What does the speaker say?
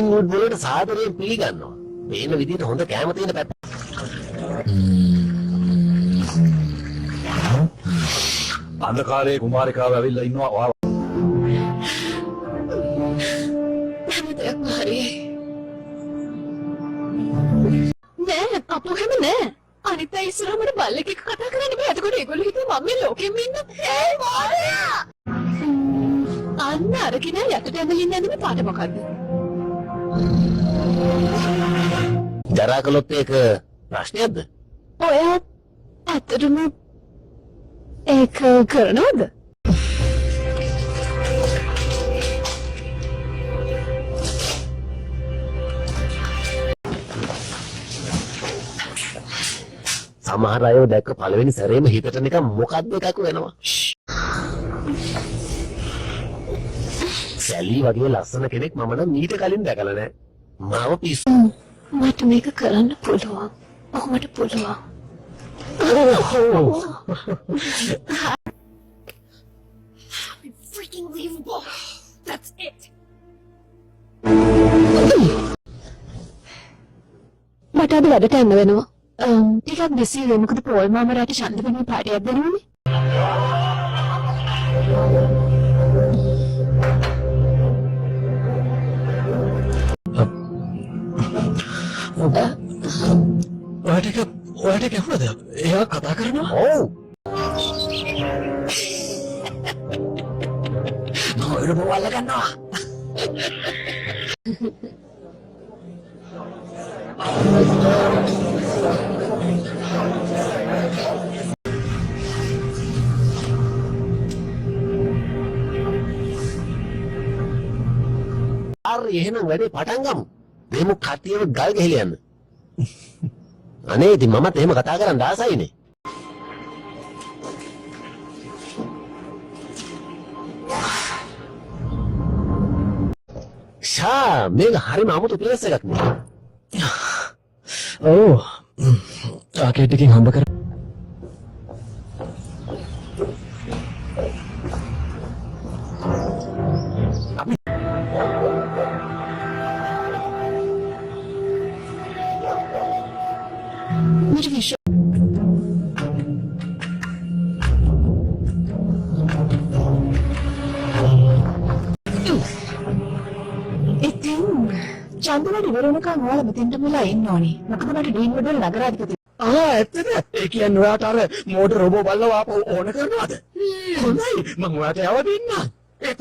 ඩීන්වුඩ් වලට සාදරයෙන් පිළිගන්නවා. මේන විදිහට හොඳ කැම තියෙන පැත්ත. අන්ධකාරයේ කුමාරිකාව ඇවිල්ලා ඉන්නවා. හැමදේම හරියි. නෑ අපෝ හැම නෑ. අනිත් අය ඉස්සරහට බල්ලෙක් එක්ක කතා කරන්න බෑ. එතකොට ඒගොල්ලෝ හිතුවා මම මේ ලෝකෙම ඉන්න. ඒ මොලයා. අන්න අරගෙන යටට ඇදලින් යන්නේ පාට මොකද්ද? ජරා කළොත් ඒක ප්‍රශ්නයක්ද? ඔයා ඇත්තටම ඒක කරනවද? සමහර අයව දැක්ක පළවෙනි සැරේම හිතට නිකන් මොකද්ද එකක් වෙනවා. සැලි වගේ ලස්සන කෙනෙක් මම නම් මීට කලින් දැකලා නැහැ. මාව පිස්සු. මට මේක කරන්න පුළුවන්. ඔහොමට පුළුවන්. Freaking unbelievable. That's it. මට අද වැඩට යන්න වෙනවා. ටිකක් බිසි වෙයි. මොකද පොල් මාමරට ඡන්ද වෙන පාටියක් දෙනවනේ. ඔයාට කැහුණද? එයා කතා කරනවා? ඔව්. මොකද බෝවල්ල ගන්නවා? හරි එහෙනම් වැඩේ පටන් ගමු. දෙමු කටියව ගල් ගහලා යන්න. අනේ ඉතින් මමත් එහෙම කතා කරන්න ආසයිනේ. ෂා මේක හරිම අමුතු ප්ලේස් එකක් නේ. ඔව්. ආකේඩ් එකකින් හම්බ කර. මට විශ්ව ඉතින් චන්දනට ඉවරනකම් ඔයාලා මෙතෙන්ට මුලා ඉන්න ඕනේ. මොකද මට ඩීන්වුඩ් වල නගරාධිපති. ඇත්තද? ඒ කියන්නේ ඔයාට අර මෝටර් රොබෝ බල්ලව ආපහු ඕන කරනවද? හොඳයි මම ඔයාට යවදින්න. ඒක